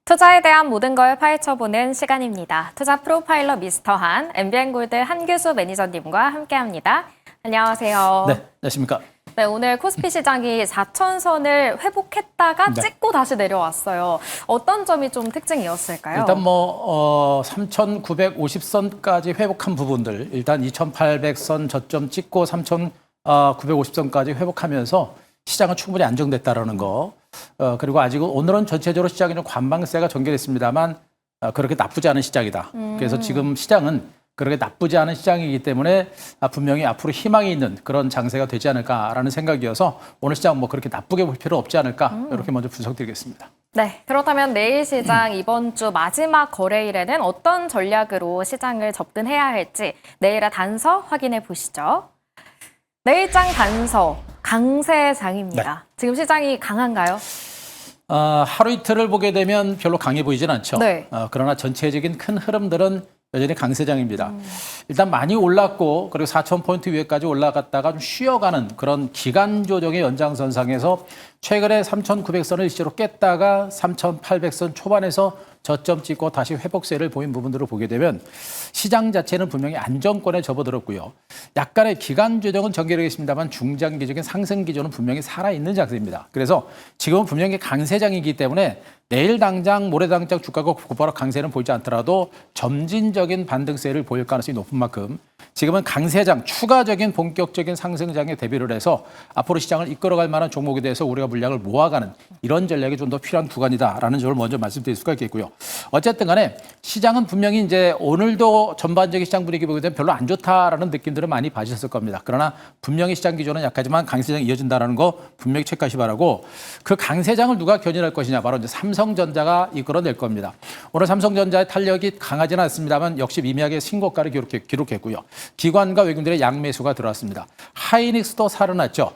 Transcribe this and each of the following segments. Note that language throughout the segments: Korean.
투자에 대한 모든 걸 파헤쳐보는 시간입니다. 투자 프로파일러 미스터 한, MBN골드 한규수 매니저님과 함께합니다. 안녕하세요. 네, 안녕하십니까. 네, 오늘 코스피 시장이 4천선을 회복했다가 네. 찍고 다시 내려왔어요. 어떤 점이 좀 특징이었을까요? 일단 3,950선까지 회복한 부분들, 일단 2,800선 저점 찍고 3,950선까지 회복하면서 시장은 충분히 안정됐다라는 거. 그리고 아직은 오늘은 전체적으로 시장이 좀 관망세가 전개됐습니다만 그렇게 나쁘지 않은 시장이다. 그래서 지금 시장은 그렇게 나쁘지 않은 시장이기 때문에 분명히 앞으로 희망이 있는 그런 장세가 되지 않을까라는 생각이어서 오늘 시장 그렇게 나쁘게 볼 필요 없지 않을까 이렇게 먼저 분석드리겠습니다. 네, 그렇다면 내일 시장 이번 주 마지막 거래일에는 어떤 전략으로 시장을 접근해야 할지 내일의 단서 확인해 보시죠. 내일장 단서 강세장입니다. 네. 지금 시장이 강한가요? 하루 이틀을 보게 되면 별로 강해 보이진 않죠. 네. 그러나 전체적인 큰 흐름들은 여전히 강세장입니다. 일단 많이 올랐고 그리고 4,000포인트 위에까지 올라갔다가 좀 쉬어가는 그런 기간 조정의 연장선상에서 최근에 3,900선을 일시로 깼다가 3,800선 초반에서 저점 찍고 다시 회복세를 보인 부분들을 보게 되면 시장 자체는 분명히 안정권에 접어들었고요. 약간의 기간 조정은 전개되겠습니다만 중장기적인 상승 기조는 분명히 살아있는 장세입니다. 그래서 지금은 분명히 강세장이기 때문에 내일 당장 모레 당장 주가가 곧바로 강세는 보이지 않더라도 점진적인 반등세를 보일 가능성이 높은 만큼 지금은 강세장, 추가적인 본격적인 상승장에 대비를 해서 앞으로 시장을 이끌어갈 만한 종목에 대해서 우리가 물량을 모아가는 이런 전략이 좀 더 필요한 구간이다라는 점을 먼저 말씀드릴 수가 있겠고요. 어쨌든 간에 시장은 분명히 이제 오늘도 전반적인 시장 분위기 보게 되면 별로 안 좋다라는 느낌들을 많이 받으셨을 겁니다. 그러나 분명히 시장 기조는 약하지만 강세장이 이어진다라는 거 분명히 체크하시 바라고 그 강세장을 누가 견인할 것이냐 바로 이제 삼성전자가 이끌어낼 겁니다. 오늘 삼성전자의 탄력이 강하지는 않습니다만 역시 미미하게 신고가를 기록했고요. 기관과 외국인들의 양매수가 들어왔습니다. 하이닉스도 살아났죠.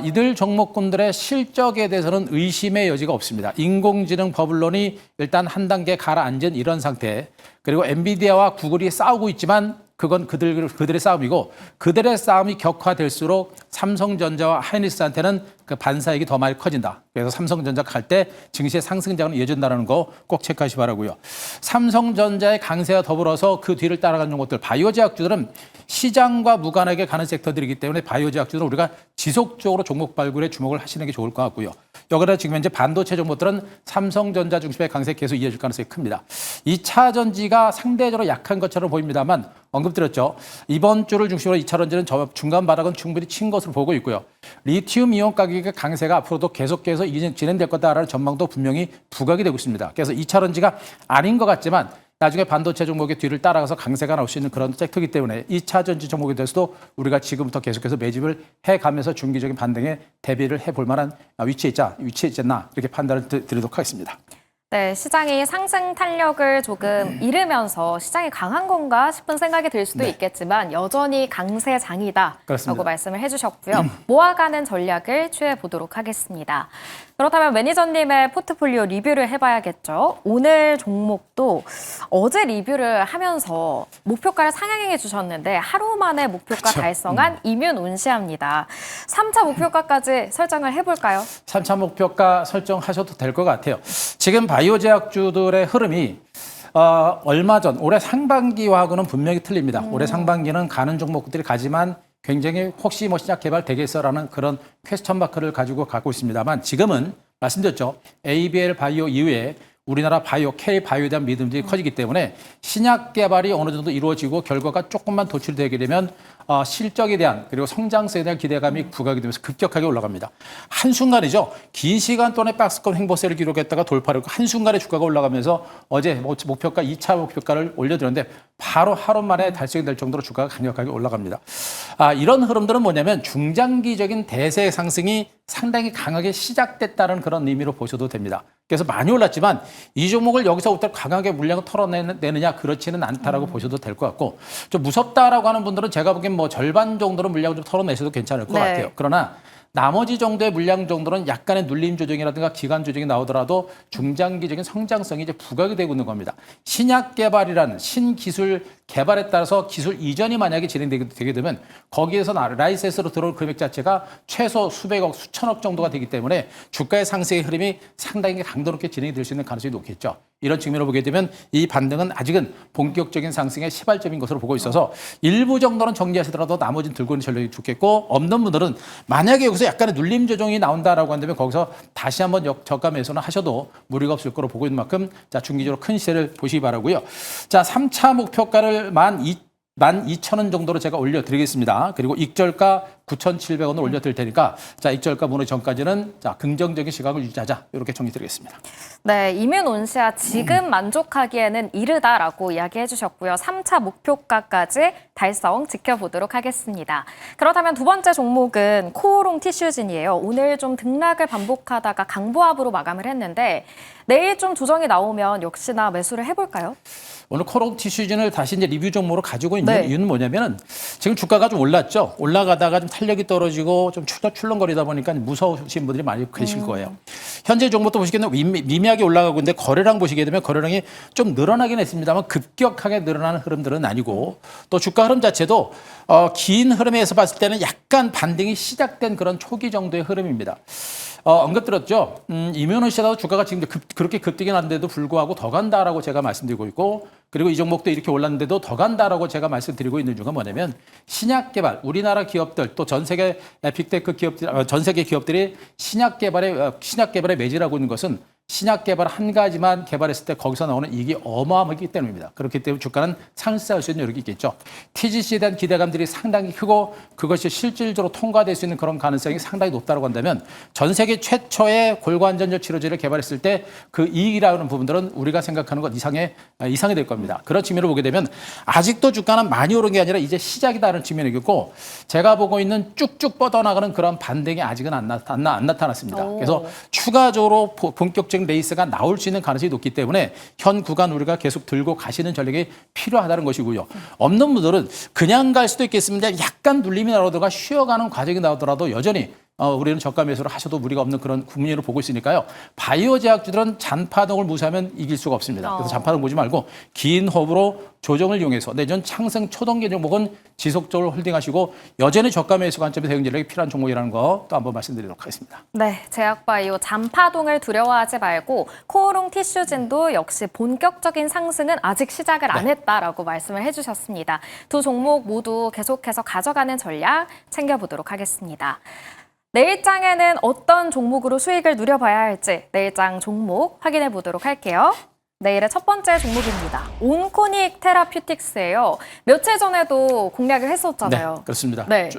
이들 종목군들의 실적에 대해서는 의심의 여지가 없습니다. 인공지능 버블론이 일단 한 단계 가라앉은 이런 상태. 그리고 엔비디아와 구글이 싸우고 있지만 그건 그들의 싸움이고 그들의 싸움이 격화될수록 삼성전자와 하이닉스한테는 그 반사익이 더 많이 커진다. 그래서 삼성전자 갈 때 증시의 상승장은 이어진다는 거 꼭 체크하시 바라고요. 삼성전자의 강세와 더불어서 그 뒤를 따라가는 것들 바이오 제약주들은 시장과 무관하게 가는 섹터들이기 때문에 바이오 제약주들은 우리가 지속적으로 종목 발굴에 주목을 하시는 게 좋을 것 같고요. 여기다 지금 현재 반도체 종목들은 삼성전자 중심의 강세 계속 이어질 가능성이 큽니다. 2차 전지가 상대적으로 약한 것처럼 보입니다만 언급드렸죠. 이번 주를 중심으로 2차 전지는 중간 바닥은 충분히 친 것으로 보고 있고요. 리튬 이온 가격의 강세가 앞으로도 계속해서 진행될 거다라는 전망도 분명히 부각이 되고 있습니다. 그래서 2차 전지가 아닌 것 같지만 나중에 반도체 종목의 뒤를 따라가서 강세가 나올 수 있는 그런 섹터이기 때문에 2차 전지 종목에 대해서도 우리가 지금부터 계속해서 매집을 해가면서 중기적인 반등에 대비를 해볼 만한 위치에 있지 않나 이렇게 판단을 드리도록 하겠습니다. 네, 시장이 상승 탄력을 조금 잃으면서 시장이 강한 건가 싶은 생각이 들 수도 있겠지만 여전히 강세장이다라고 그렇습니다. 말씀을 해주셨고요. 모아가는 전략을 취해보도록 하겠습니다. 그렇다면 매니저님의 포트폴리오 리뷰를 해봐야겠죠. 오늘 종목도 어제 리뷰를 하면서 목표가를 상향해 주셨는데 하루 만에 목표가 달성한 이뮨온시아입니다. 3차 목표가까지 설정을 해볼까요? 3차 목표가 설정하셔도 될 것 같아요. 지금 바이오 제약주들의 흐름이 얼마 전 올해 상반기와는 분명히 틀립니다. 올해 상반기는 가는 종목들이 가지만 굉장히 혹시 신약 개발 되겠어라는 그런 퀘스천 마크를 가지고 가고 있습니다만 지금은 말씀드렸죠. ABL 바이오 이후에 우리나라 바이오, K바이오에 대한 믿음이 커지기 때문에 신약 개발이 어느 정도 이루어지고 결과가 조금만 도출되게 되면 실적에 대한 그리고 성장세에 대한 기대감이 부각이 되면서 급격하게 올라갑니다. 한순간이죠. 긴 시간 동안에 박스권 횡보세를 기록했다가 돌파를 했고 한순간에 주가가 올라가면서 어제 목표가 2차 목표가를 올려드렸는데 바로 하루 만에 달성이 될 정도로 주가가 강력하게 올라갑니다. 이런 흐름들은 뭐냐면 중장기적인 대세 상승이 상당히 강하게 시작됐다는 그런 의미로 보셔도 됩니다. 그래서 많이 올랐지만 이 종목을 여기서부터 강하게 물량을 털어내느냐 그렇지는 않다라고 보셔도 될 것 같고 좀 무섭다라고 하는 분들은 제가 보기엔 절반 정도로 물량을 좀 털어내셔도 괜찮을 것 같아요. 그러나 나머지 정도의 물량 정도는 약간의 눌림 조정이라든가 기간 조정이 나오더라도 중장기적인 성장성이 이제 부각이 되고 있는 겁니다. 신약 개발이라는 신기술 개발에 따라서 기술 이전이 만약에 진행되게 되면 거기에서 라이센스로 들어올 금액 자체가 최소 수백억, 수천억 정도가 되기 때문에 주가의 상승의 흐름이 상당히 강도 높게 진행이 될 수 있는 가능성이 높겠죠. 이런 측면으로 보게 되면 이 반등은 아직은 본격적인 상승의 시발점인 것으로 보고 있어서 일부 정도는 정리하시더라도 나머지는 들고 있는 전력이 좋겠고, 없는 분들은 만약에 여기서 약간의 눌림 조정이 나온다라고 한다면 거기서 다시 한번 저가 매수는 하셔도 무리가 없을 거로 보고 있는 만큼 자, 중기적으로 큰 시세를 보시기 바라고요. 자, 3차 목표가를 12,000원 정도로 제가 올려드리겠습니다. 그리고 익절가 9,700원을 올려드릴 테니까 자, 익절가 무너지기 전까지는 자, 긍정적인 시각을 유지하자, 이렇게 정리드리겠습니다. 네, 이민온시아 지금 만족하기에는 이르다라고 이야기해 주셨고요. 3차 목표가까지 달성 지켜보도록 하겠습니다. 그렇다면 두 번째 종목은 코오롱 티슈진이에요. 오늘 좀 등락을 반복하다가 강보합으로 마감을 했는데 내일 좀 조정이 나오면 역시나 매수를 해볼까요? 오늘 코오롱 티슈진을 다시 이제 리뷰 종목으로 가지고 있는 네. 이유는 뭐냐면은 지금 주가가 좀 올랐죠. 올라가다가 좀 탄력이 떨어지고 좀 출렁거리다 보니까 무서우신 분들이 많이 계실 거예요. 현재 종목도 보시겠는데 미미하게 올라가고 있는데 거래량 보시게 되면 거래량이 좀 늘어나긴 했습니다만 급격하게 늘어나는 흐름들은 아니고, 또 주가 흐름 자체도 긴 흐름에서 봤을 때는 약간 반등이 시작된 그런 초기 정도의 흐름입니다. 언급드렸죠. 이민온시아도 주가가 지금 그렇게 급등이 났는데도 불구하고 더 간다라고 제가 말씀드리고 있고, 그리고 이 종목도 이렇게 올랐는데도 더 간다라고 제가 말씀드리고 있는 이유가 뭐냐면 신약 개발, 우리나라 기업들 또 전 세계 빅테크 기업들, 전 세계 기업들이 신약 개발에 매진하고 있는 것은 신약 개발 한 가지만 개발했을 때 거기서 나오는 이익이 어마어마하기 때문입니다. 그렇기 때문에 주가는 상승할 수 있는 여력이 있겠죠. TGC에 대한 기대감들이 상당히 크고 그것이 실질적으로 통과될 수 있는 그런 가능성이 상당히 높다고 한다면 전 세계 최초의 골관전절 치료제를 개발했을 때 그 이익이라는 부분들은 우리가 생각하는 것 이상이 될 겁니다. 그런 측면을 보게 되면 아직도 주가는 많이 오른 게 아니라 이제 시작이다라는 측면이겠고, 제가 보고 있는 쭉쭉 뻗어나가는 그런 반등이 아직은 안 나타났습니다. 그래서 추가적으로 본격적인 레이스가 나올 수 있는 가능성이 높기 때문에 현 구간 우리가 계속 들고 가시는 전략이 필요하다는 것이고요. 없는 분들은 그냥 갈 수도 있겠습니다. 약간 눌림이 나오다가 쉬어가는 과정이 나오더라도 여전히 우리는 저가 매수를 하셔도 무리가 없는 그런 국면으로 보고 있으니까요. 바이오 제약주들은 잔파동을 무시하면 이길 수가 없습니다. 그래서 잔파동 보지 말고 긴 호흡으로 조정을 이용해서 내년 창승 초동기 종목은 지속적으로 홀딩하시고 여전히 저가 매수 관점에서 대응 전략이 필요한 종목이라는 거 또 한번 말씀드리도록 하겠습니다. 네, 제약바이오 잔파동을 두려워하지 말고 코오롱 티슈진도 역시 본격적인 상승은 아직 시작을 안 했다라고 말씀을 해주셨습니다. 두 종목 모두 계속해서 가져가는 전략 챙겨보도록 하겠습니다. 내일장에는 어떤 종목으로 수익을 누려봐야 할지 내일장 종목 확인해 보도록 할게요. 내일의 첫 번째 종목입니다. 온코닉 테라퓨틱스예요. 며칠 전에도 공략을 했었잖아요. 네, 그렇습니다. 네.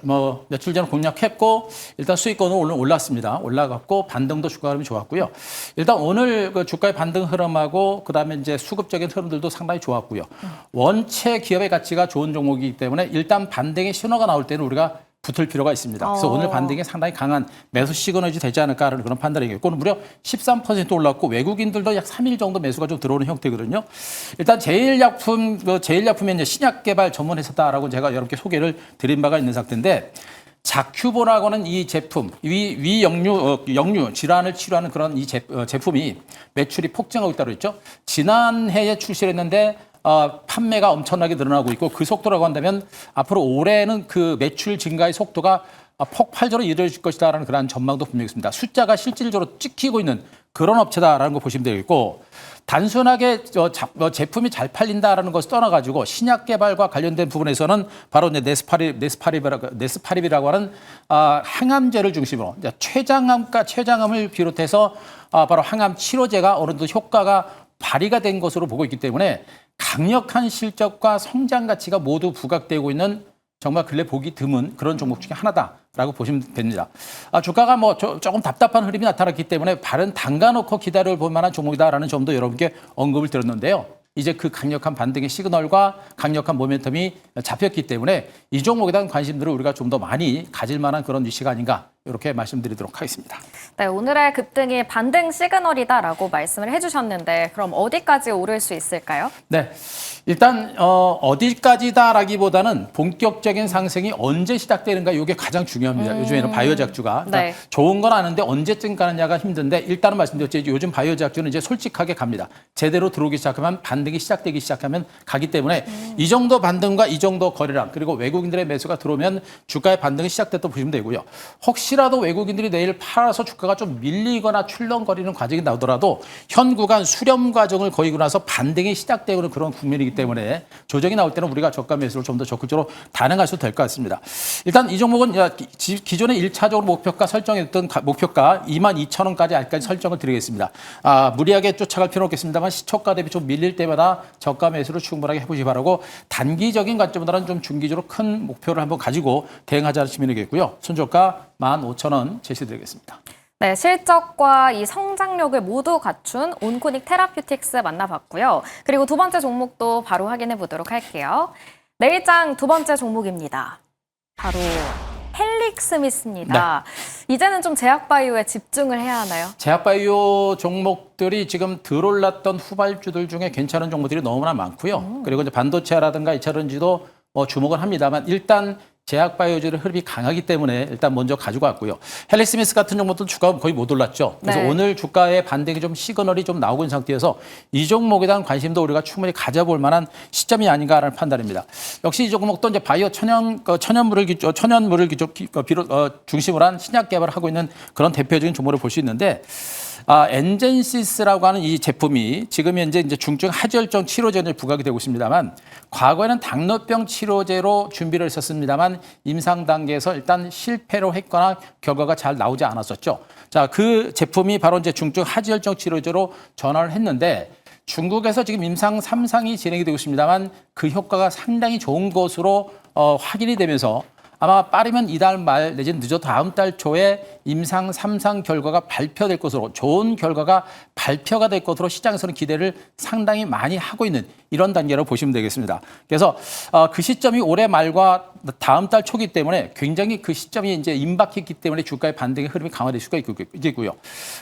며칠 전에 공략했고 일단 수익권은 오늘 올랐습니다. 올라갔고 반등도 주가 흐름이 좋았고요. 일단 오늘 그 주가의 반등 흐름하고 그다음에 이제 수급적인 흐름들도 상당히 좋았고요. 원체 기업의 가치가 좋은 종목이기 때문에 일단 반등의 신호가 나올 때는 우리가 붙을 필요가 있습니다. 그래서 오늘 반등이 상당히 강한 매수 시그널이 되지 않을까라는 그런 판단이겠고, 오늘 무려 13% 올랐고 외국인들도 약 3일 정도 매수가 좀 들어오는 형태거든요. 일단 제일약품의 이제 신약 개발 전문 회사다라고 제가 여러분께 소개를 드린 바가 있는 상태인데, 자큐본하고는 이 제품, 영유 질환을 치료하는 그런 이 제품이 매출이 폭증하고 있다고 했죠. 지난해에 출시를 했는데 판매가 엄청나게 늘어나고 있고, 그 속도라고 한다면 앞으로 올해는 그 매출 증가의 속도가 폭발적으로 이루어질 것이다라는 그런 전망도 분명히 있습니다. 숫자가 실질적으로 찍히고 있는 그런 업체다라는 거 보시면 되겠고, 단순하게 제품이 잘 팔린다라는 것을 떠나가지고 신약 개발과 관련된 부분에서는 바로 이제 네스파립이라고 하는 항암제를 중심으로 이제 췌장암을 비롯해서 바로 항암 치료제가 어느 정도 효과가 발휘가 된 것으로 보고 있기 때문에 강력한 실적과 성장 가치가 모두 부각되고 있는 정말 근래 보기 드문 그런 종목 중에 하나다라고 보시면 됩니다. 주가가 조금 답답한 흐름이 나타났기 때문에 발은 담가놓고 기다려볼 만한 종목이다라는 점도 여러분께 언급을 드렸는데요. 이제 그 강력한 반등의 시그널과 강력한 모멘텀이 잡혔기 때문에 이 종목에 대한 관심들을 우리가 좀 더 많이 가질 만한 그런 위치가 아닌가, 이렇게 말씀드리도록 하겠습니다. 네, 오늘의 급등이 반등 시그널이다라고 말씀을 해주셨는데 그럼 어디까지 오를 수 있을까요? 네, 일단 어디까지다라기보다는 본격적인 상승이 언제 시작되는가 이게 가장 중요합니다. 요즘에는 바이오 제약주가 네. 좋은 건 아는데 언제쯤 가느냐가 힘든데 일단은 말씀드렸죠. 요즘 바이오 제약주는 이제 솔직하게 갑니다. 제대로 들어오기 시작하면 반등이 시작되기 시작하면 가기 때문에 이 정도 반등과 이 정도 거래량 그리고 외국인들의 매수가 들어오면 주가의 반등이 시작됐다고 보시면 되고요. 혹시라도 외국인들이 내일 팔아서 주가가 좀 밀리거나 출렁거리는 과정이 나오더라도 현 구간 수렴 과정을 거의고 나서 반등이 시작되고 있는 그런 국면이기 때문에 조정이 나올 때는 우리가 저가 매수를 좀 더 적극적으로 단행할 수 될 것 같습니다. 일단 이 종목은 기존에 1차적으로 목표가 설정했던 목표가 22,000원까지 아직까지 설정을 드리겠습니다. 무리하게 쫓아갈 필요는 없겠습니다만 시초가 대비 좀 밀릴 때마다 저가 매수를 충분하게 해보시 바라고 단기적인 관점보다는 좀 중기적으로 큰 목표를 한번 가지고 대응하자는 측면이겠고요. 손저가 15,000원 제시드리겠습니다. 네, 실적과 이 성장력을 모두 갖춘 온코닉 테라퓨틱스 만나봤고요. 그리고 두 번째 종목도 바로 확인해 보도록 할게요. 내일장 두 번째 종목입니다. 바로 헬릭스미스입니다. 네. 이제는 좀 제약바이오에 집중을 해야 하나요? 제약바이오 종목들이 지금 들어올랐던 후발주들 중에 괜찮은 종목들이 너무나 많고요. 그리고 이제 반도체라든가 2차전지도 주목을 합니다만 일단 제약바이오주의 흐름이 강하기 때문에 일단 먼저 가지고 왔고요. 헬릭스미스 같은 종목도 주가가 거의 못 올랐죠. 그래서 네. 오늘 주가의 반등이 좀 시그널이 좀 나오고 있는 상태여서 이 종목에 대한 관심도 우리가 충분히 가져볼 만한 시점이 아닌가라는 판단입니다. 역시 이 종목도 이제 바이오 천연물을 중심으로 한 신약 개발을 하고 있는 그런 대표적인 종목을 볼 수 있는데 엔젠시스라고 하는 이 제품이 지금 현재 이제 중증 하지혈증 치료제를 부각이 되고 있습니다만 과거에는 당뇨병 치료제로 준비를 했었습니다만 임상 단계에서 일단 실패로 했거나 결과가 잘 나오지 않았었죠. 자, 그 제품이 바로 이제 중증 하지혈증 치료제로 전환을 했는데 중국에서 지금 임상 3상이 진행이 되고 있습니다만 그 효과가 상당히 좋은 것으로 확인이 되면서 아마 빠르면 이달 말 내지는 늦어 다음 달 초에 임상 3상 결과가 발표될 것으로 좋은 결과가 발표가 될 것으로 시장에서는 기대를 상당히 많이 하고 있는 이런 단계로 보시면 되겠습니다. 그래서 그 시점이 올해 말과 다음 달 초기 때문에 굉장히 그 시점이 이제 임박했기 때문에 주가의 반등의 흐름이 강화될 수가 있고요.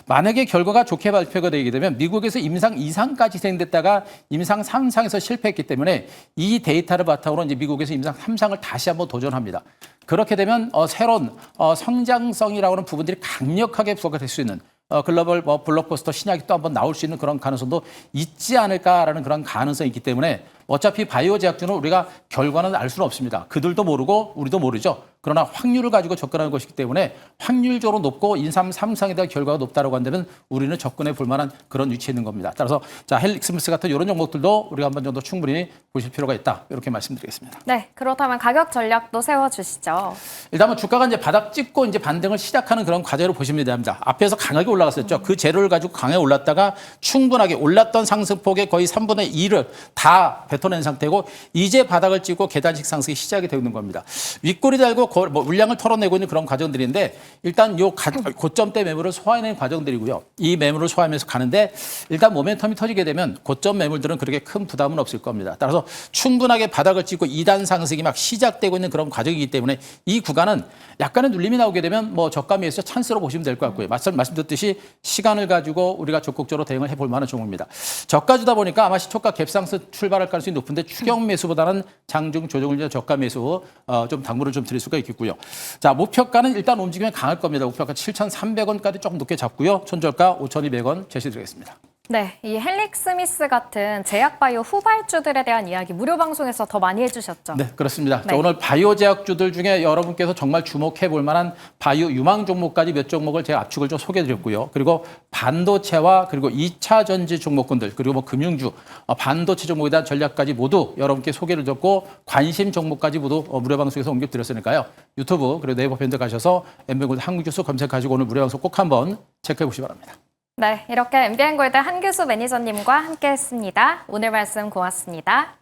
만약에 결과가 좋게 발표가 되게 되면 미국에서 임상 2상까지 진행됐다가 임상 3상에서 실패했기 때문에 이 데이터를 바탕으로 이제 미국에서 임상 3상을 다시 한번 도전합니다. 그렇게 되면 새로운 성장성이라고 하는 부분들이 강력하게 부각이 될 수 있는 글로벌 블록버스터 신약이 또 한번 나올 수 있는 그런 가능성도 있지 않을까라는 그런 가능성이 있기 때문에 어차피 바이오 제약주는 우리가 결과는 알 수는 없습니다. 그들도 모르고 우리도 모르죠. 그러나 확률을 가지고 접근하는 것이기 때문에 확률적으로 높고 인삼 3상에 대한 결과가 높다고 한다면 우리는 접근해 볼 만한 그런 위치에 있는 겁니다. 따라서 자 헬릭스미스 같은 이런 종목들도 우리가 한번 정도 충분히 보실 필요가 있다. 이렇게 말씀드리겠습니다. 네, 그렇다면 가격 전략도 세워주시죠. 일단 주가가 이제 바닥 찍고 이제 반등을 시작하는 그런 과정으로 보시면 됩니다. 앞에서 강하게 올라갔었죠. 그 재료를 가지고 강하게 올랐다가 충분하게 올랐던 상승폭의 거의 3분의 2를 다 뱉어낸 상태고 이제 바닥을 찍고 계단식 상승이 시작이 되고 있는 겁니다. 윗골이 달고 물량을 털어내고 있는 그런 과정들인데 일단 요 고점대 매물을 소화해내는 과정들이고요. 이 매물을 소화하면서 가는데 일단 모멘텀이 터지게 되면 고점 매물들은 그렇게 큰 부담은 없을 겁니다. 따라서 충분하게 바닥을 찍고 2단 상승이 막 시작되고 있는 그런 과정이기 때문에 이 구간은 약간의 눌림이 나오게 되면 저가 매수에서 찬스로 보시면 될 것 같고요. 말씀드렸듯이 시간을 가지고 우리가 적극적으로 대응을 해볼 만한 종목입니다. 저가주다 보니까 아마 시초가 갭상승 출발할 가능성이 높은데 추격 매수보다는 장중 조정을 위한 저가 매수 좀 당부를 좀 드릴 수가 있겠고요. 자, 목표가는 일단 움직이면 강할 겁니다. 목표가 7,300원까지 조금 높게 잡고요. 손절가 5,200원 제시드리겠습니다. 네, 이 헬릭스미스 같은 제약바이오 후발주들에 대한 이야기 무료 방송에서 더 많이 해주셨죠? 네, 그렇습니다. 네. 자, 오늘 바이오 제약주들 중에 여러분께서 정말 주목해 볼 만한 바이오 유망 종목까지 몇 종목을 제가 압축을 좀 소개해 드렸고요. 그리고 반도체와 그리고 2차 전지 종목군들 그리고 금융주, 반도체 종목에 대한 전략까지 모두 여러분께 소개를 드렸고 관심 종목까지 모두 무료 방송에서 옮겨 드렸으니까요. 유튜브 그리고 네이버 밴드 가셔서 엠비엔골드 한국뉴스 검색하시고 오늘 무료 방송 꼭 한번 체크해 보시기 바랍니다. 네, 이렇게 엠비엔골드 한규수 매니저님과 함께했습니다. 오늘 말씀 고맙습니다.